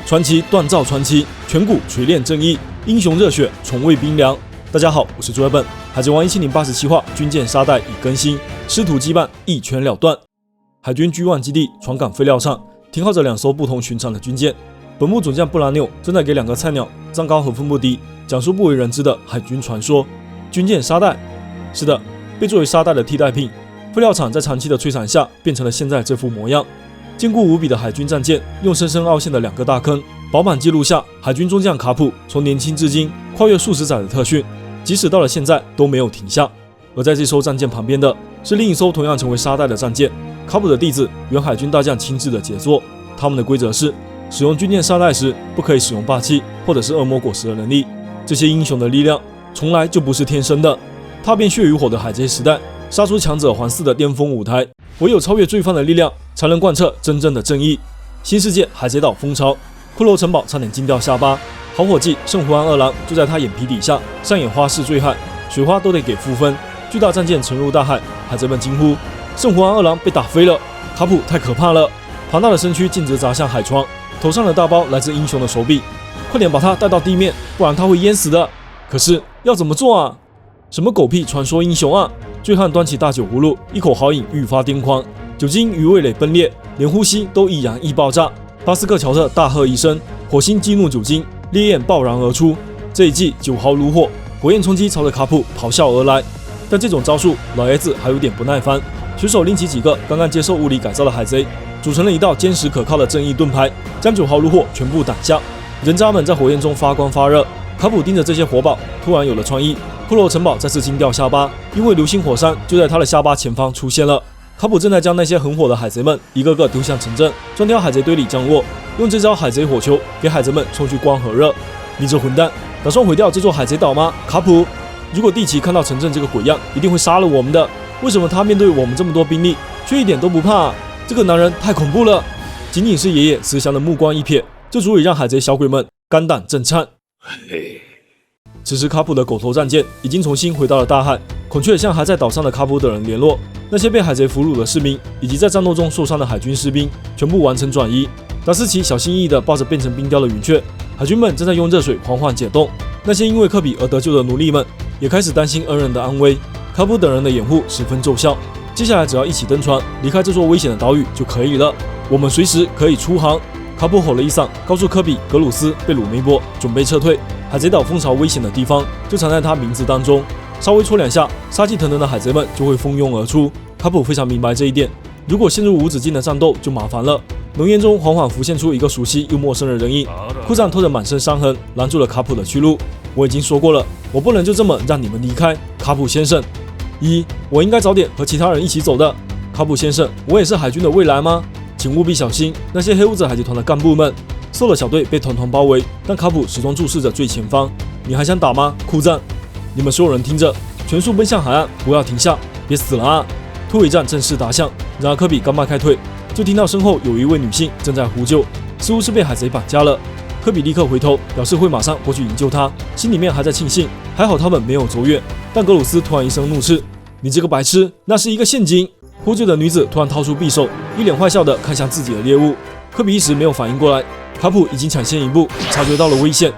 传奇锻造传奇，颧骨锤炼正义，英雄热血从未冰凉。大家好，我是朱尔本。海贼王1087话军舰沙袋已更新，师徒羁绊一拳了断。海军居万基地船港废料场停靠着2艘不同寻常的军舰。本部总将布拉纽正在给2个菜鸟藏高和分布迪讲述不为人知的海军传说。军舰沙袋，是的，被作为沙袋的替代品。废料场在长期的摧残下变成了现在这副模样。坚固无比的海军战舰，用深深凹陷的2个大坑，饱满记录下海军中将卡普从年轻至今跨越数十载的特训，即使到了现在都没有停下。而在这艘战舰旁边的是另一艘同样成为沙袋的战舰，卡普的弟子原海军大将亲自的杰作。他们的规则是，使用军舰沙袋时不可以使用霸气或者是恶魔果实的能力。这些英雄的力量从来就不是天生的。踏遍血与火的海贼时代，杀出强者环4的巅峰舞台，唯有超越罪犯的力量，才能贯彻真正的正义。新世界海贼岛风潮，骷髅城堡差点惊掉下巴，好伙计圣胡安二郎就在他眼皮底下上演花式坠海，水花都得给负分。巨大战舰沉入大海，海贼们惊呼：圣胡安二郎被打飞了！卡普太可怕了！庞大的身躯径直砸向海床，头上的大包来自英雄的手臂，快点把他带到地面，不然他会淹死的。可是要怎么做啊？什么狗屁传说英雄啊！醉汉端起大酒葫芦，一口豪饮，愈发癫狂，酒精于味蕾崩裂，连呼吸都易燃易爆炸。巴斯克乔特大喝一声，火星激怒酒精，烈焰爆燃而出。这一记酒豪如火，火焰冲击朝着卡普咆哮而来。但这种招数，老爷子还有点不耐烦。随手拎起几个刚刚接受物理改造的海贼，组成了一道坚实可靠的正义盾牌，将酒豪如火全部挡下。人渣们在火焰中发光发热。卡普盯着这些火宝，突然有了创意。骷髅城堡再次惊掉下巴，因为流星火山就在他的下巴前方出现了。卡普正在将那些很火的海贼们一个个丢向城镇，专挑海贼堆里降落，用这招海贼火球给海贼们送去光和热。你这混蛋，打算毁掉这座海贼岛吗？卡普，如果蒂奇看到城镇这个鬼样，一定会杀了我们的。为什么他面对我们这么多兵力，却一点都不怕啊？这个男人太恐怖了！仅仅是爷爷慈祥的目光一瞥，就足以让海贼小鬼们肝胆震颤。此时卡普的狗头战舰已经重新回到了大海，孔雀向还在岛上的卡普等人联络，那些被海贼俘虏的士兵以及在战斗中受伤的海军士兵全部完成转移。达斯奇小心翼翼地抱着变成冰雕的云雀，海军们正在用热水缓缓解冻。那些因为科比而得救的奴隶们也开始担心恩人的安危。卡普等人的掩护十分奏效，接下来只要一起登船离开这座危险的岛屿就可以了，我们随时可以出航。卡普吼了一嗓，告诉科比、格鲁斯、贝鲁梅波准备撤退。海贼岛蜂巢危险的地方就藏在他名字当中，稍微戳2下，杀气腾腾的海贼们就会蜂拥而出。卡普非常明白这一点，如果陷入无止境的战斗就麻烦了。浓烟中缓缓浮现出一个熟悉又陌生的人影，库藏拖着满身伤痕拦住了卡普的去路。我已经说过了，我不能就这么让你们离开，卡普先生。我应该早点和其他人一起走的。卡普先生，我也是海军的未来吗？请务必小心那些黑屋子海贼团的干部们。兽的小队被团团包围，但卡普始终注视着最前方。你还想打吗，库藏？你们所有人听着，全速奔向海岸，不要停下，别死了啊！突围战正式打响。然而科比刚迈开腿，就听到身后有一位女性正在呼救，似乎是被海贼绑架了。科比立刻回头，表示会马上过去营救她，心里面还在庆幸，还好他们没有走远。但格鲁斯突然一声怒斥：“你这个白痴，那是一个陷阱！”呼救的女子突然掏出匕首，一脸坏笑地看向自己的猎物。科比一时没有反应过来，卡普已经抢先一步，察觉到了危险。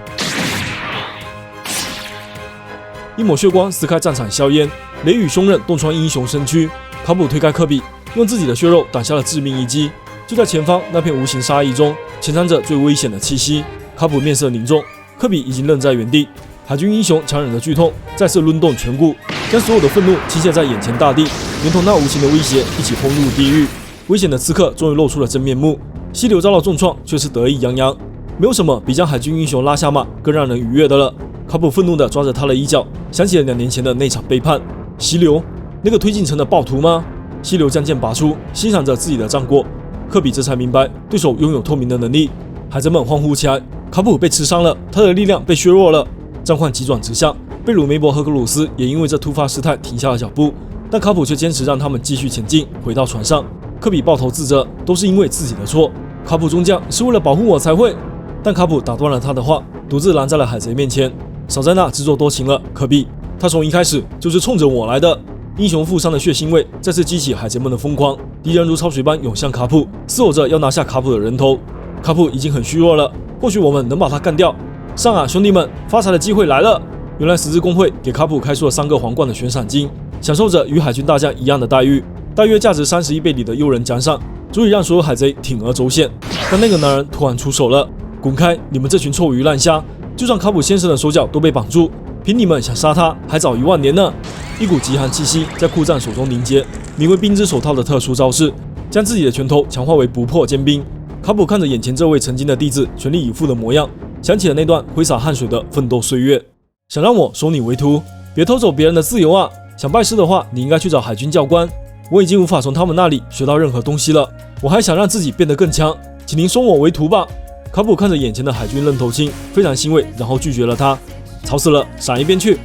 一抹血光撕开战场硝烟，雷雨凶刃洞穿英雄身躯。卡普推开科比，用自己的血肉挡下了致命一击。就在前方那片无形杀意中，潜藏着最危险的气息。卡普面色凝重，科比已经愣在原地。海军英雄强忍着剧痛，再次抡动颧骨，将所有的愤怒倾泻在眼前大地，连同那无形的威胁一起轰入地狱。危险的刺客终于露出了真面目。溪流遭到重创，却是得意洋洋。没有什么比将海军英雄拉下马更让人愉悦的了。卡普愤怒地抓着他的衣角，想起了2年前的那场背叛。溪流，那个推进城的暴徒吗？溪流将剑拔出，欣赏着自己的战果。科比这才明白，对手拥有透明的能力。海贼们欢呼起来。卡普被刺伤了，他的力量被削弱了。战况急转直下，贝鲁梅伯和格鲁斯也因为这突发事态停下了脚步，但卡普却坚持让他们继续前进，回到船上。科比抱头自责，都是因为自己的错。卡普中将是为了保护我才会。但卡普打断了他的话，独自拦在了海贼面前。少在那自作多情了，科比，他从一开始就是冲着我来的。英雄负伤的血腥味再次激起海贼们的疯狂，敌人如潮水般涌向卡普，嘶吼着要拿下卡普的人头。卡普已经很虚弱了，或许我们能把他干掉。上啊，兄弟们，发财的机会来了！原来十字工会给卡普开出了3个皇冠的悬赏金，享受着与海军大将一样的待遇，大约价值31倍里的诱人奖赏，足以让所有海贼铤而走险。但那个男人突然出手了，滚开！你们这群臭鱼烂虾！就算卡普先生的手脚都被绑住，凭你们想杀他还早1万年呢！一股极寒气息在库赞手中凝结，名为冰之手套的特殊招式，将自己的拳头强化为不破坚冰。卡普看着眼前这位曾经的弟子全力以赴的模样，想起了那段挥洒汗水的奋斗岁月。想让我收你为徒，别偷走别人的自由啊！想拜师的话，你应该去找海军教官。我已经无法从他们那里学到任何东西了，我还想让自己变得更强，请您收我为徒吧。卡普看着眼前的海军愣头青，非常欣慰，然后拒绝了他。吵死了，闪一边去！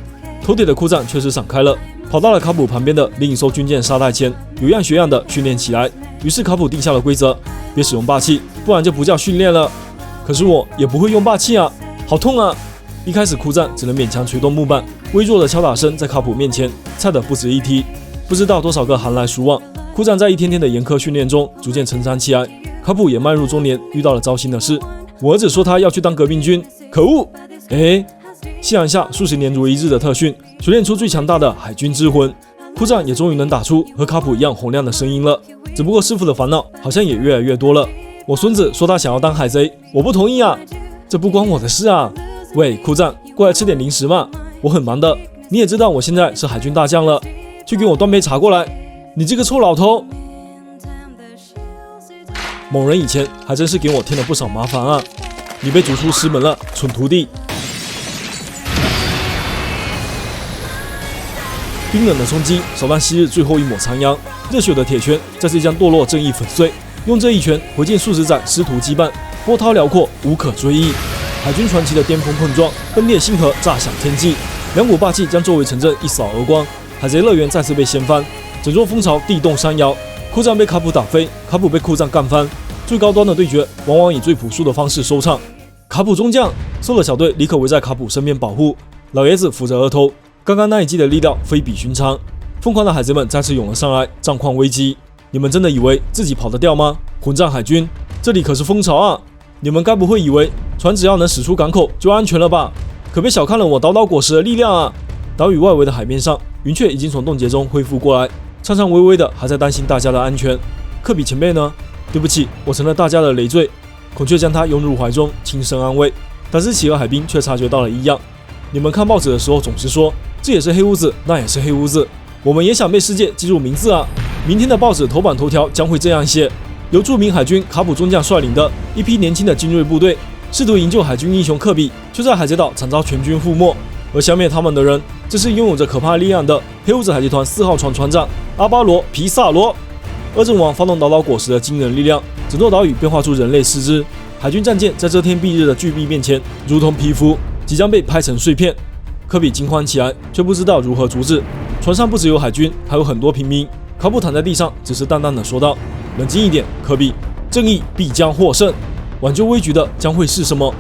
头顶的库赞确实闪开了，跑到了卡普旁边的另一艘军舰沙袋前，有样学样的训练起来。于是卡普定下了规则：别使用霸气，不然就不叫训练了。可是我也不会用霸气啊，好痛啊！一开始库赞只能勉强捶动木板，微弱的敲打声在卡普面前菜得不值一提。不知道多少个寒来暑往，库赞在一天天的严苛训练中逐渐成长起来。卡普也迈入中年，遇到了糟心的事。我儿子说他要去当革命军，可恶！夕阳下数十年如一日的特训，锤炼出最强大的海军之魂。库赞也终于能打出和卡普一样洪亮的声音了。只不过师傅的烦恼好像也越来越多了。我孙子说他想要当海贼，我不同意啊！这不关我的事啊！喂，库赞，过来吃点零食嘛，我很忙的。你也知道我现在是海军大将了，去给我端杯茶过来。你这个臭老头！某人以前还真是给我添了不少麻烦啊！你被逐出师门了，蠢徒弟！冰冷的冲击扫荡昔日最后一抹残阳，热血的铁拳再次将堕落正义粉碎，用这一拳回敬数十载师徒羁绊，波涛辽阔，无可追忆。海军传奇的巅峰碰撞，崩裂星河，炸响天际，两股霸气将周围城镇一扫而光，海贼乐园再次被掀翻，整座蜂巢地动山摇。库赞被卡普打飞，卡普被库赞干翻，最高端的对决往往以最朴素的方式收场。卡普中将，兽的小队立刻围在卡普身边保护，老爷子扶着额头。刚刚那一击的力量非比寻常，疯狂的海贼们再次涌了上来，战况危机。你们真的以为自己跑得掉吗？混账海军，这里可是蜂巢啊！你们该不会以为船只要能驶出港口就安全了吧？可别小看了我岛岛果实的力量啊！岛屿外围的海面上，云雀已经从冻结中恢复过来，颤颤巍巍的还在担心大家的安全。科比前辈呢？对不起，我成了大家的累赘。孔雀将他拥入怀中，轻声安慰。但是企鹅海兵却察觉到了异样。你们看报纸的时候总是说，这也是黑屋子，那也是黑屋子。我们也想被世界记住名字啊！明天的报纸头版头条将会这样写：由著名海军卡普中将率领的一批年轻的精锐部队，试图营救海军英雄科比，却在海贼岛惨遭全军覆没。而消灭他们的人，这是拥有着可怕力量的黑屋子海贼团4号船船长阿巴罗·皮萨罗。恶阵王发动岛岛果实的惊人力量，整座岛屿变化出人类四肢。海军战舰在遮天蔽日的巨壁面前，如同皮肤，即将被拍成碎片。科比惊慌起来，却不知道如何阻止。船上不只有海军，还有很多平民。卡普躺在地上，只是淡淡的说道：“冷静一点，科比，正义必将获胜。挽救危局的将会是什么？”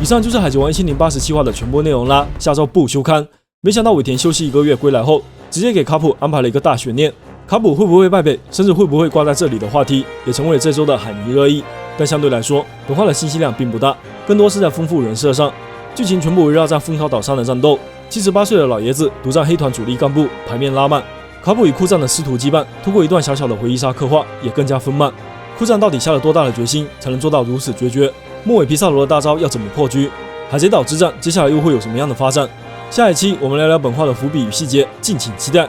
以上就是海贼王1087话的全部内容啦。下周不休刊。没想到尾田休息1个月归来后，直接给卡普安排了一个大悬念。卡普会不会败北，甚至会不会挂在这里的话题，也成为了这周的海迷热议。但相对来说，本话的信息量并不大，更多是在丰富人设上。剧情全部围绕在蜂巢岛上的战斗。78岁的老爷子独占黑团主力干部，牌面拉满。卡普与库赞的师徒羁绊，通过一段小小的回忆杀刻画，也更加丰满。库赞到底下了多大的决心，才能做到如此决绝？末尾皮萨罗的大招要怎么破局？海贼岛之战接下来又会有什么样的发展？下一期我们聊聊本话的伏笔与细节，敬请期待。